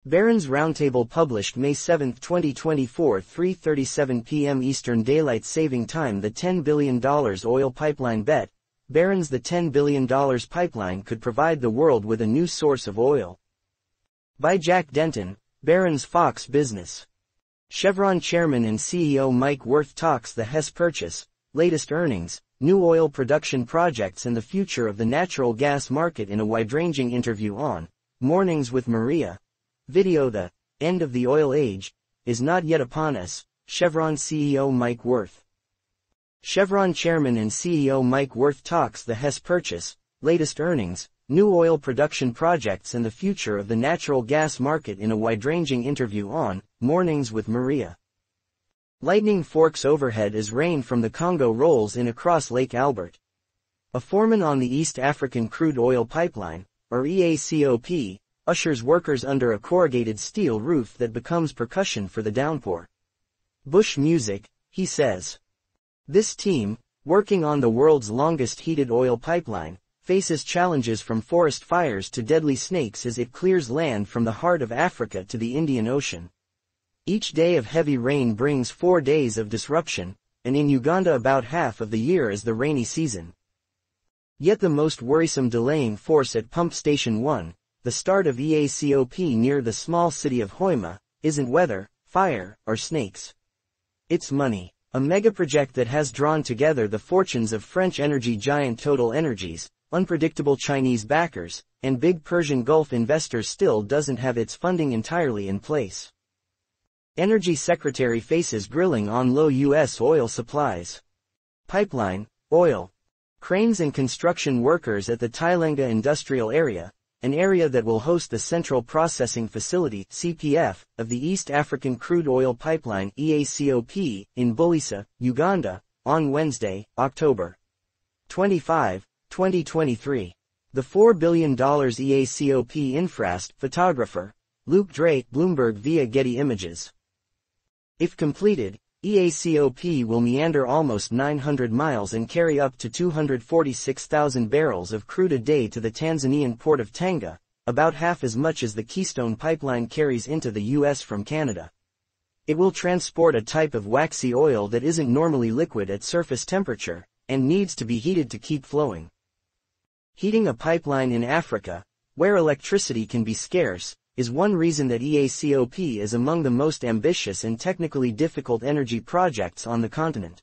Barron'S Roundtable published May 7, 2024, 3:37 p.m. Eastern Daylight Saving Time. The $10 billion oil pipeline bet. Barron's The $10 billion pipeline could provide the world with a new source of oil. By Jack Denton, Barron's FOXBusiness. Chevron Chairman and CEO Mike Wirth talks the Hess purchase, latest earnings, new oil production projects and the future of the natural gas market in a wide-ranging interview on Mornings with Maria. Video. The end of the oil age is not yet upon us. Chevron CEO Mike Wirth. Chevron Chairman and CEO Mike Wirth talks the Hess purchase, latest earnings, new oil production projects and the future of the natural gas market in a wide-ranging interview on Mornings with Maria. Lightning forks overhead as rain from the Congo rolls in across Lake Albert. A foreman on the East African crude oil pipeline, or EACOP, ushers workers under a corrugated steel roof that becomes percussion for the downpour. Bush music, he says. This team, working on the world's longest heated oil pipeline, faces challenges from forest fires to deadly snakes as it clears land from the heart of Africa to the Indian Ocean. Each day of heavy rain brings 4 days of disruption, and in Uganda about half of the year is the rainy season. Yet the most worrisome delaying force at Pump Station 1, the start of EACOP near the small city of Hoima, isn't weather, fire, or snakes. It's money. A megaproject that has drawn together the fortunes of French energy giant Total Energies, unpredictable Chinese backers, and big Persian Gulf investors still doesn't have its funding entirely in place. Energy Secretary faces grilling on low U.S. oil supplies. Pipeline, oil. Cranes and construction workers at the Tailenga Industrial Area, an area that will host the Central Processing Facility (CPF) of the East African Crude Oil Pipeline (EACOP) in Bulisa, Uganda, on Wednesday, October 25, 2023. The $4 billion EACOP infrast photographer, Luke Drake, Bloomberg via Getty Images. If completed, EACOP will meander almost 900 miles and carry up to 246,000 barrels of crude a day to the Tanzanian port of Tanga, about half as much as the Keystone Pipeline carries into the U.S. from Canada. It will transport a type of waxy oil that isn't normally liquid at surface temperature, and needs to be heated to keep flowing. Heating a pipeline in Africa, where electricity can be scarce, is one reason that EACOP is among the most ambitious and technically difficult energy projects on the continent.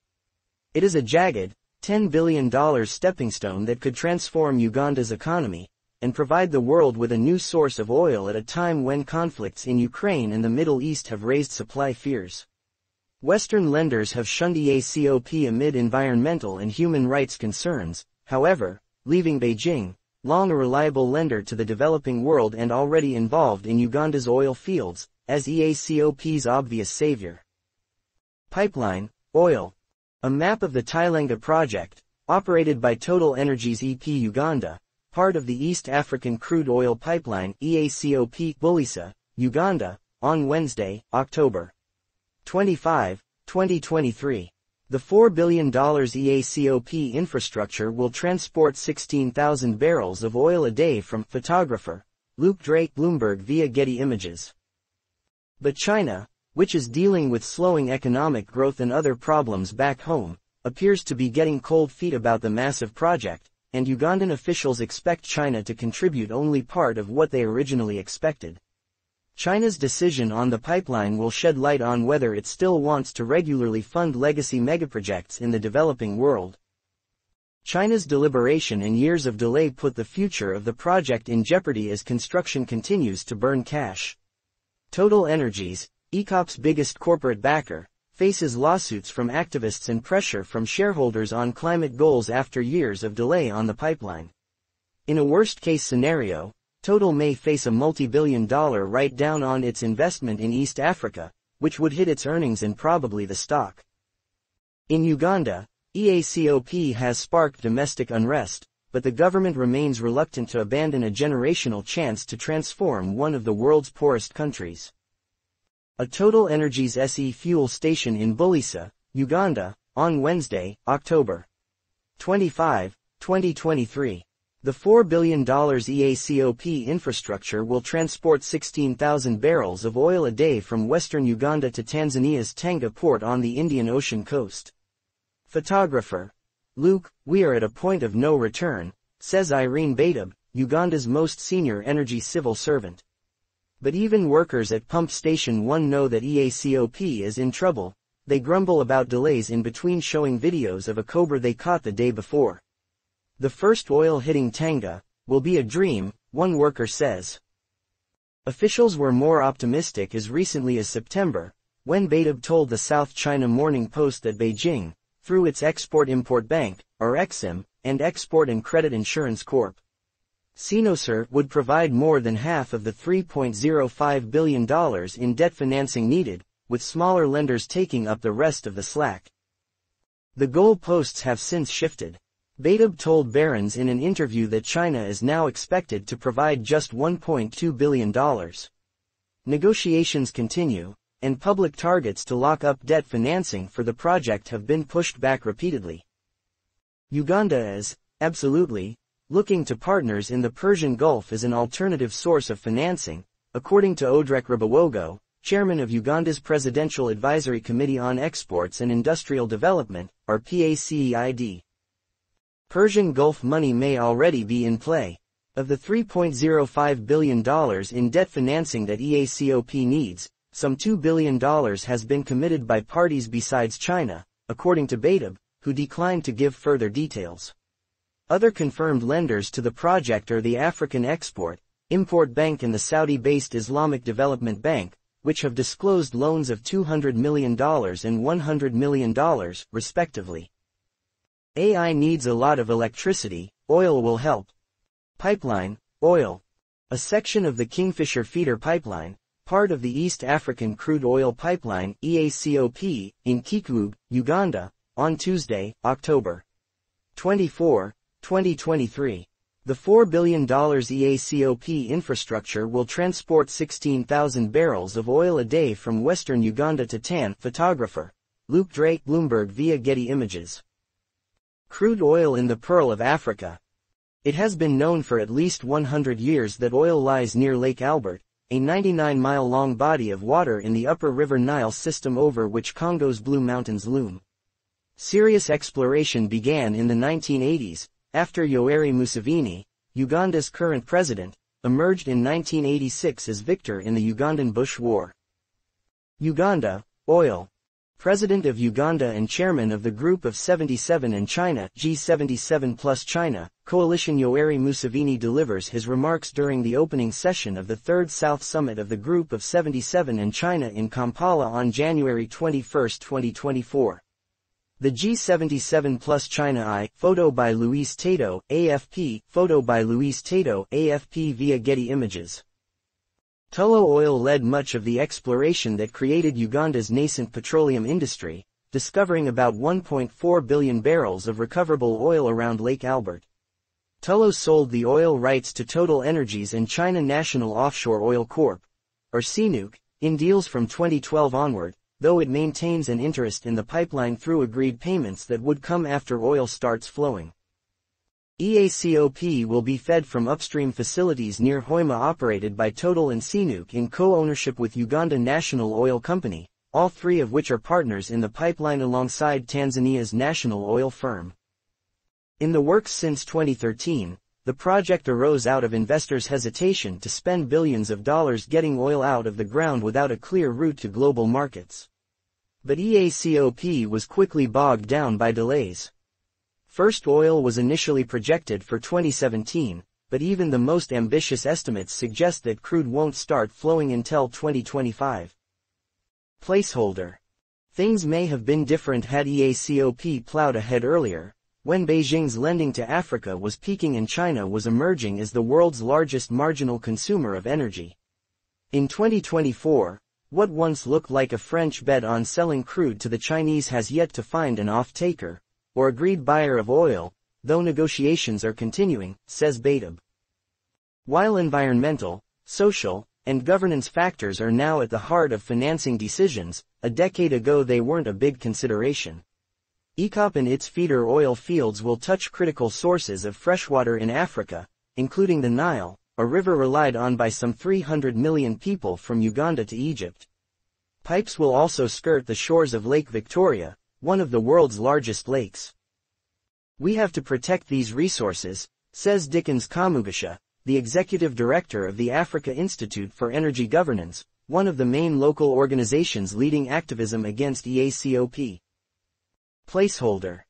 It is a jagged, $10 billion stepping stone that could transform Uganda's economy, and provide the world with a new source of oil at a time when conflicts in Ukraine and the Middle East have raised supply fears. Western lenders have shunned EACOP amid environmental and human rights concerns, however, leaving Beijing, long a reliable lender to the developing world and already involved in Uganda's oil fields, as EACOP's obvious savior. Pipeline, oil. A map of the Tailenga project, operated by Total Energies EP Uganda, part of the East African Crude Oil Pipeline EACOP Bulisa, Uganda, on Wednesday, October 25, 2023. The $4 billion EACOP infrastructure will transport 16,000 barrels of oil a day from photographer, Luke Drake, Bloomberg via Getty Images. But China, which is dealing with slowing economic growth and other problems back home, appears to be getting cold feet about the massive project, and Ugandan officials expect China to contribute only part of what they originally expected. China's decision on the pipeline will shed light on whether it still wants to regularly fund legacy megaprojects in the developing world. China's deliberation and years of delay put the future of the project in jeopardy as construction continues to burn cash. Total Energies, EACOP's biggest corporate backer, faces lawsuits from activists and pressure from shareholders on climate goals after years of delay on the pipeline. In a worst-case scenario, Total may face a multi-billion-dollar write-down on its investment in East Africa, which would hit its earnings and probably the stock. In Uganda, EACOP has sparked domestic unrest, but the government remains reluctant to abandon a generational chance to transform one of the world's poorest countries. A Total Energies SE fuel station in Bulisa, Uganda, on Wednesday, October 25, 2023. The $4 billion EACOP infrastructure will transport 16,000 barrels of oil a day from western Uganda to Tanzania's Tanga port on the Indian Ocean coast. Photographer. Luke, we are at a point of no return, says Irene Badab, Uganda's most senior energy civil servant. But even workers at Pump Station 1 know that EACOP is in trouble. They grumble about delays in between showing videos of a cobra they caught the day before. The first oil hitting Tanga will be a dream, one worker says. Officials were more optimistic as recently as September, when Badab told the South China Morning Post that Beijing, through its Export-Import Bank, or EXIM, and Export and Credit Insurance Corp. Sinosur would provide more than half of the $3.05 billion in debt financing needed, with smaller lenders taking up the rest of the slack. The goalposts have since shifted. Badab told Barron'S in an interview that China is now expected to provide just $1.2 billion. Negotiations continue, and public targets to lock up debt financing for the project have been pushed back repeatedly. Uganda is, absolutely, looking to partners in the Persian Gulf as an alternative source of financing, according to Odrek Rubawogo, chairman of Uganda's Presidential Advisory Committee on Exports and Industrial Development, or PACEID. Persian Gulf money may already be in play. Of the $3.05 billion in debt financing that EACOP needs, some $2 billion has been committed by parties besides China, according to Badab, who declined to give further details. Other confirmed lenders to the project are the African Export-Import Bank and the Saudi-based Islamic Development Bank, which have disclosed loans of $200 million and $100 million, respectively. AI needs a lot of electricity, oil will help. Pipeline, oil. A section of the Kingfisher feeder pipeline, part of the East African Crude Oil Pipeline, EACOP, in Kikubu, Uganda, on Tuesday, October 24, 2023. The $4 billion EACOP infrastructure will transport 16,000 barrels of oil a day from western Uganda to Tan. Photographer. Luke Drake, Bloomberg via Getty Images. Crude oil in the Pearl of Africa. It has been known for at least 100 years that oil lies near Lake Albert, a 99-mile-long body of water in the upper River Nile system over which Congo's Blue Mountains loom. Serious exploration began in the 1980s, after Yoweri Museveni, Uganda's current president, emerged in 1986 as victor in the Ugandan Bush War. Uganda, oil. President of Uganda and chairman of the Group of 77 and China, G77 plus China, coalition Yoweri Museveni delivers his remarks during the opening session of the Third South Summit of the Group of 77 and China in Kampala on January 21, 2024. The G77 plus China I, photo by Luis Tato, AFP, photo by Luis Tato, AFP via Getty Images. Tullow Oil led much of the exploration that created Uganda's nascent petroleum industry, discovering about 1.4 billion barrels of recoverable oil around Lake Albert. Tullow sold the oil rights to Total Energies and China National Offshore Oil Corp., or CNOOC, in deals from 2012 onward, though it maintains an interest in the pipeline through agreed payments that would come after oil starts flowing. EACOP will be fed from upstream facilities near Hoima operated by Total and CNOOC in co-ownership with Uganda National Oil Company, all three of which are partners in the pipeline alongside Tanzania's national oil firm. In the works since 2013, the project arose out of investors' hesitation to spend billions of dollars getting oil out of the ground without a clear route to global markets. But EACOP was quickly bogged down by delays. First oil was initially projected for 2017, but even the most ambitious estimates suggest that crude won't start flowing until 2025. Placeholder. Things may have been different had EACOP plowed ahead earlier, when Beijing's lending to Africa was peaking and China was emerging as the world's largest marginal consumer of energy. In 2024, what once looked like a French bet on selling crude to the Chinese has yet to find an off-taker, or agreed buyer of oil, though negotiations are continuing, says Badab. While environmental, social, and governance factors are now at the heart of financing decisions, a decade ago they weren't a big consideration. EACOP and its feeder oil fields will touch critical sources of freshwater in Africa, including the Nile, a river relied on by some 300 million people from Uganda to Egypt. Pipes will also skirt the shores of Lake Victoria, one of the world's largest lakes. We have to protect these resources, says Dickens Kamugisha, the executive director of the Africa Institute for Energy Governance, one of the main local organizations leading activism against EACOP. Placeholder.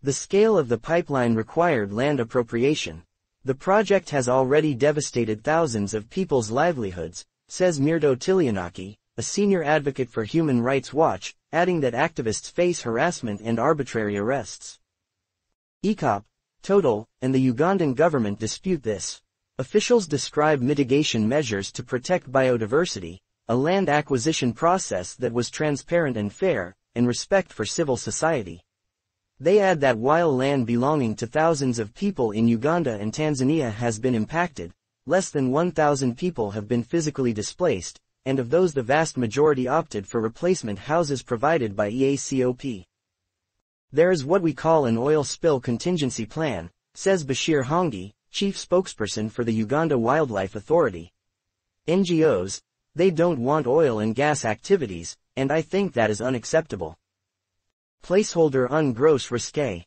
The scale of the pipeline required land appropriation. The project has already devastated thousands of people's livelihoods, says Mirdo Tilianaki, a senior advocate for Human Rights Watch, adding that activists face harassment and arbitrary arrests. EACOP, Total, and the Ugandan government dispute this. Officials describe mitigation measures to protect biodiversity, a land acquisition process that was transparent and fair, and respect for civil society. They add that while land belonging to thousands of people in Uganda and Tanzania has been impacted, less than 1,000 people have been physically displaced, and of those the vast majority opted for replacement houses provided by EACOP. There is what we call an oil spill contingency plan, says Bashir Hongi, chief spokesperson for the Uganda Wildlife Authority. NGOs, they don't want oil and gas activities, and I think that is unacceptable. Placeholder un gros risque.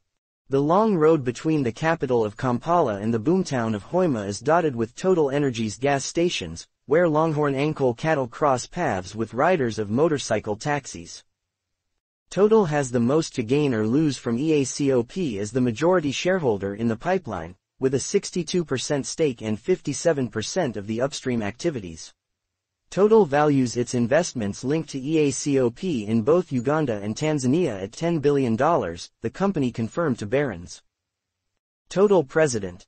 The long road between the capital of Kampala and the boomtown of Hoima is dotted with Total Energies gas stations, where Longhorn Ankole cattle cross paths with riders of motorcycle taxis. Total has the most to gain or lose from EACOP as the majority shareholder in the pipeline, with a 62% stake and 57% of the upstream activities. Total values its investments linked to EACOP in both Uganda and Tanzania at $10 billion, the company confirmed to Barron's. Total President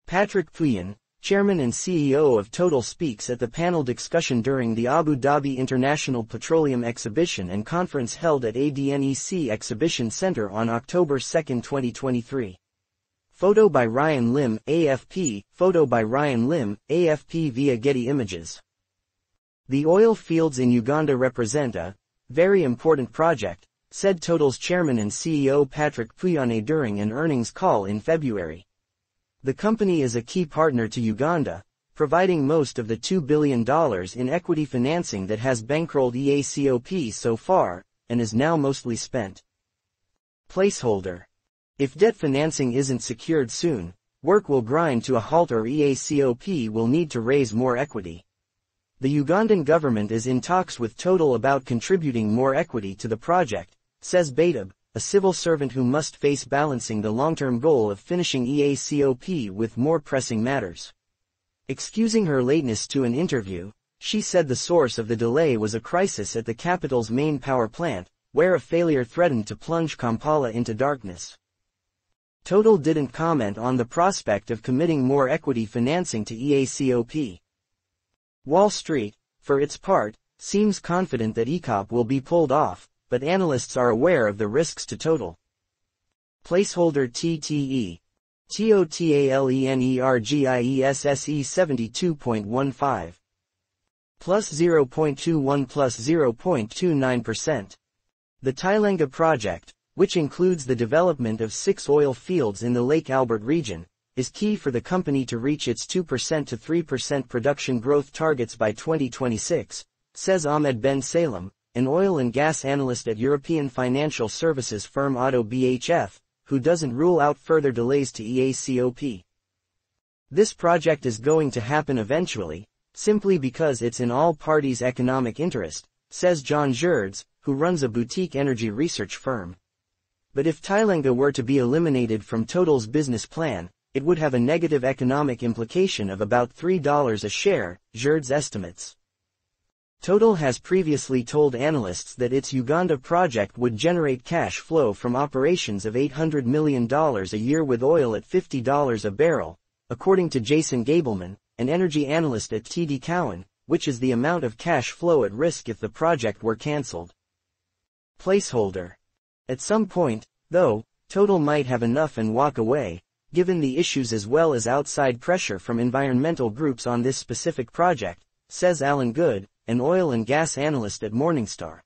Patrick Pouyanné, Chairman and CEO of Total, speaks at the panel discussion during the Abu Dhabi International Petroleum Exhibition and Conference held at ADNEC Exhibition Center on October 2, 2023. Photo by Ryan Lim, AFP, photo by Ryan Lim, AFP via Getty Images. The oil fields in Uganda represent a very important project, said Total's chairman and CEO Patrick Pouyanné during an earnings call in February. The company is a key partner to Uganda, providing most of the $2 billion in equity financing that has bankrolled EACOP so far, and is now mostly spent. Placeholder. If debt financing isn't secured soon, work will grind to a halt or EACOP will need to raise more equity. The Ugandan government is in talks with Total about contributing more equity to the project, says Baitab, a civil servant who must face balancing the long-term goal of finishing EACOP with more pressing matters. Excusing her lateness to an interview, she said the source of the delay was a crisis at the capital's main power plant, where a failure threatened to plunge Kampala into darkness. Total didn't comment on the prospect of committing more equity financing to EACOP. Wall Street, for its part, seems confident that EACOP will be pulled off, but analysts are aware of the risks to Total. Placeholder TTE. TOTALENERGIESSE 72.15. Plus 0.21 plus 0.29%. The Tailenga project, which includes the development of 6 oil fields in the Lake Albert region, is key for the company to reach its 2% to 3% production growth targets by 2026, says Ahmed Ben Salem, an oil and gas analyst at European financial services firm Oddo BHF, who doesn't rule out further delays to EACOP. This project is going to happen eventually, simply because it's in all parties' economic interest, says John Gerds, who runs a boutique energy research firm. But if Tailenga were to be eliminated from Total's business plan, it would have a negative economic implication of about $3 a share, Gerds estimates. Total has previously told analysts that its Uganda project would generate cash flow from operations of $800 million a year with oil at $50 a barrel, according to Jason Gableman, an energy analyst at TD Cowen, which is the amount of cash flow at risk if the project were cancelled. Placeholder. At some point, though, Total might have enough and walk away, given the issues as well as outside pressure from environmental groups on this specific project, says Alan Good, an oil and gas analyst at Morningstar.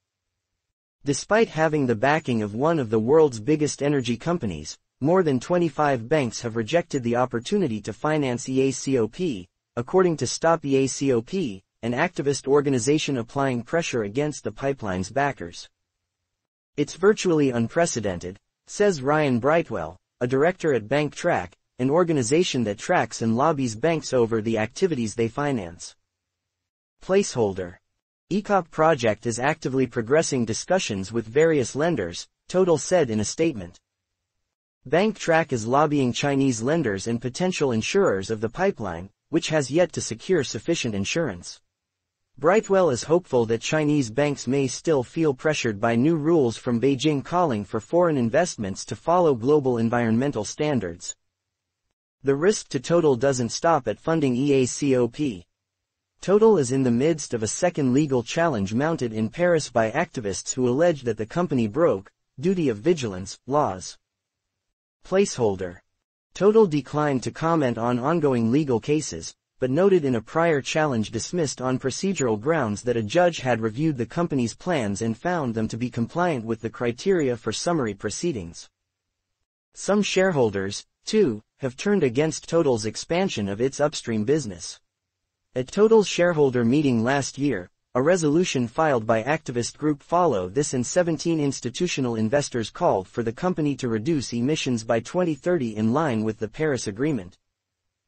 Despite having the backing of one of the world's biggest energy companies, more than 25 banks have rejected the opportunity to finance EACOP, according to Stop EACOP, an activist organization applying pressure against the pipeline's backers. It's virtually unprecedented, says Ryan Brightwell, a director at Bank Track, an organization that tracks and lobbies banks over the activities they finance. Placeholder. EACOP project is actively progressing discussions with various lenders, Total said in a statement. Bank Track is lobbying Chinese lenders and potential insurers of the pipeline, which has yet to secure sufficient insurance. Brightwell is hopeful that Chinese banks may still feel pressured by new rules from Beijing calling for foreign investments to follow global environmental standards. The risk to Total doesn't stop at funding EACOP. Total is in the midst of a second legal challenge mounted in Paris by activists who allege that the company broke duty of vigilance laws. Placeholder. Total declined to comment on ongoing legal cases, but noted in a prior challenge dismissed on procedural grounds that a judge had reviewed the company's plans and found them to be compliant with the criteria for summary proceedings. Some shareholders, too, have turned against Total's expansion of its upstream business. At Total's shareholder meeting last year, a resolution filed by activist group Follow This and 17 institutional investors called for the company to reduce emissions by 2030 in line with the Paris Agreement.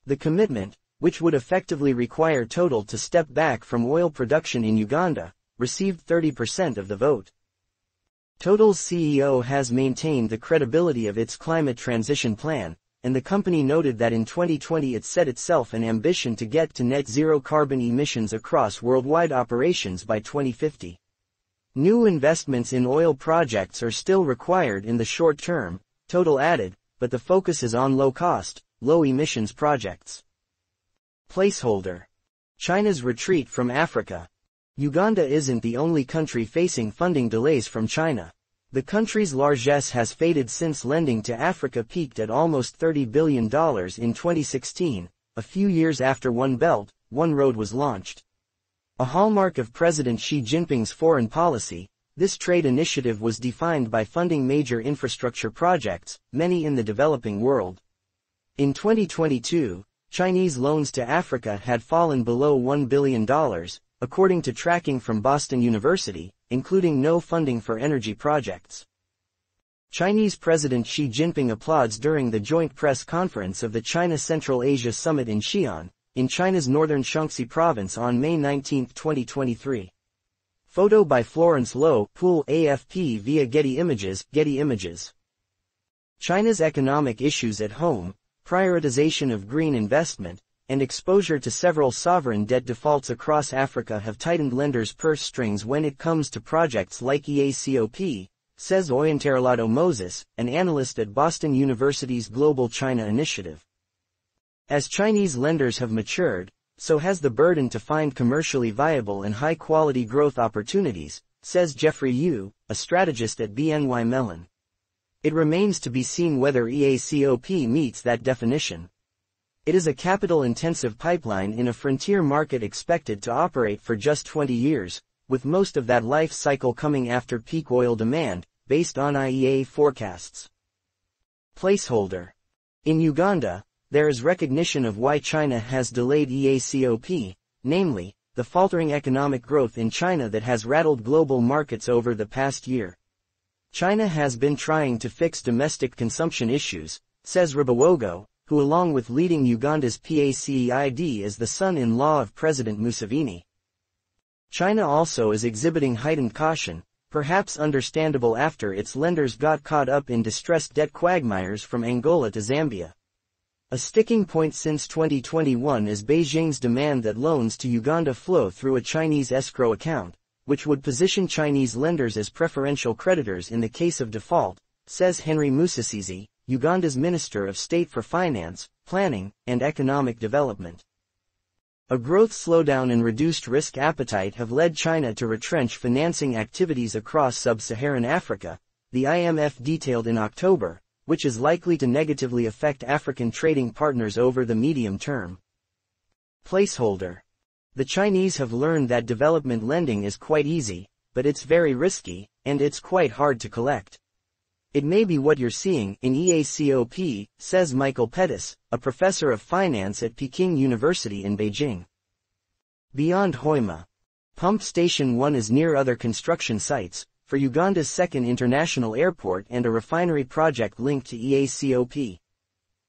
The commitment, which would effectively require Total to step back from oil production in Uganda, received 30% of the vote. Total's CEO has maintained the credibility of its climate transition plan, and the company noted that in 2020 it set itself an ambition to get to net zero carbon emissions across worldwide operations by 2050. New investments in oil projects are still required in the short term, Total added, but the focus is on low-cost, low-emissions projects. Placeholder. China's retreat from Africa. Uganda isn't the only country facing funding delays from China. The country's largesse has faded since lending to Africa peaked at almost $30 billion in 2016, a few years after One Belt, One Road was launched. A hallmark of President Xi Jinping's foreign policy, this trade initiative was defined by funding major infrastructure projects, many in the developing world. In 2022, Chinese loans to Africa had fallen below $1 billion, according to tracking from Boston University, including no funding for energy projects. Chinese President Xi Jinping applauds during the joint press conference of the China Central Asia Summit in Xi'an, in China's northern Shaanxi province on May 19, 2023. Photo by Florence Loh, Pool AFP via Getty Images, Getty Images. China's economic issues at home, prioritization of green investment, and exposure to several sovereign debt defaults across Africa have tightened lenders' purse strings when it comes to projects like EACOP, says Oyenterolado Moses, an analyst at Boston University's Global China Initiative. As Chinese lenders have matured, so has the burden to find commercially viable and high-quality growth opportunities, says Jeffrey Yu, a strategist at BNY Mellon. It remains to be seen whether EACOP meets that definition. It is a capital-intensive pipeline in a frontier market expected to operate for just 20 years, with most of that life cycle coming after peak oil demand, based on IEA forecasts. Placeholder. In Uganda, there is recognition of why China has delayed EACOP, namely, the faltering economic growth in China that has rattled global markets over the past year. China has been trying to fix domestic consumption issues, says Rubawogo, who along with leading Uganda's PACEID is the son-in-law of President Museveni. China also is exhibiting heightened caution, perhaps understandable after its lenders got caught up in distressed debt quagmires from Angola to Zambia. A sticking point since 2021 is Beijing's demand that loans to Uganda flow through a Chinese escrow account, which would position Chinese lenders as preferential creditors in the case of default, says Henry Musasizi, Uganda's Minister of State for Finance, Planning, and Economic Development. A growth slowdown and reduced risk appetite have led China to retrench financing activities across sub-Saharan Africa, the IMF detailed in October, which is likely to negatively affect African trading partners over the medium term. Placeholder. The Chinese have learned that development lending is quite easy, but it's very risky, and it's quite hard to collect. It may be what you're seeing in EACOP, says Michael Pettis, a professor of finance at Peking University in Beijing. Beyond Hoima. Pump Station 1 is near other construction sites, for Uganda's second international airport and a refinery project linked to EACOP.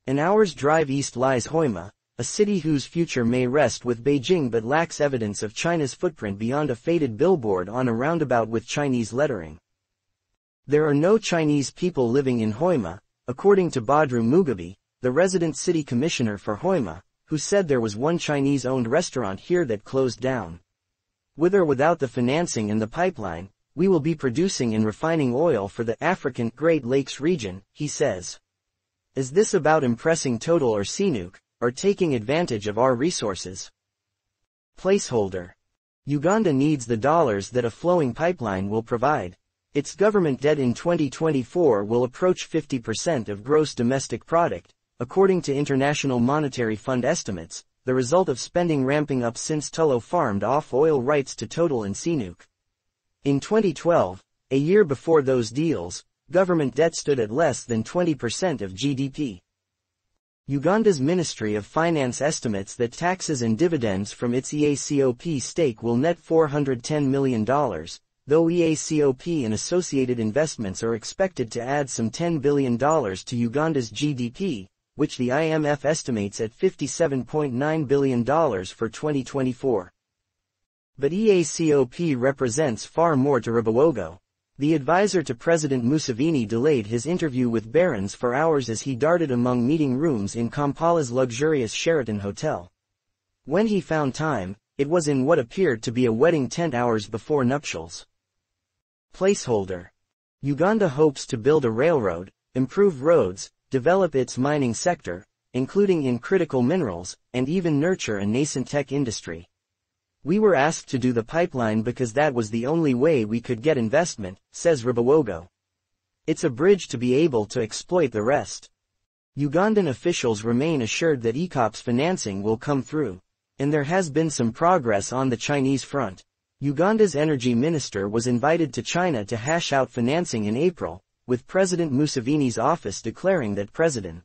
An hour's drive east lies Hoima, a city whose future may rest with Beijing but lacks evidence of China's footprint beyond a faded billboard on a roundabout with Chinese lettering. There are no Chinese people living in Hoima, according to Badru Mugabe, the resident city commissioner for Hoima, who said there was one Chinese-owned restaurant here that closed down. With or without the financing and the pipeline, we will be producing and refining oil for the African Great Lakes region, he says. Is this about impressing Total or CNOOC, or taking advantage of our resources? Placeholder. Uganda needs the dollars that a flowing pipeline will provide. Its government debt in 2024 will approach 50% of gross domestic product, according to International Monetary Fund estimates, the result of spending ramping up since Tullow farmed off oil rights to Total and CNOOC. In 2012, a year before those deals, government debt stood at less than 20% of GDP. Uganda's Ministry of Finance estimates that taxes and dividends from its EACOP stake will net $410 million, though EACOP and associated investments are expected to add some $10 billion to Uganda's GDP, which the IMF estimates at $57.9 billion for 2024. But EACOP represents far more to Rubawogo. The advisor to President Museveni delayed his interview with Barron'S for hours as he darted among meeting rooms in Kampala's luxurious Sheraton hotel. When he found time, it was in what appeared to be a wedding tent hours before nuptials. Placeholder. Uganda hopes to build a railroad, improve roads, develop its mining sector, including in critical minerals, and even nurture a nascent tech industry. We were asked to do the pipeline because that was the only way we could get investment, says Rubawogo. It's a bridge to be able to exploit the rest. Ugandan officials remain assured that EACOP's financing will come through, and there has been some progress on the Chinese front. Uganda's energy minister was invited to China to hash out financing in April, with President Museveni's office declaring that President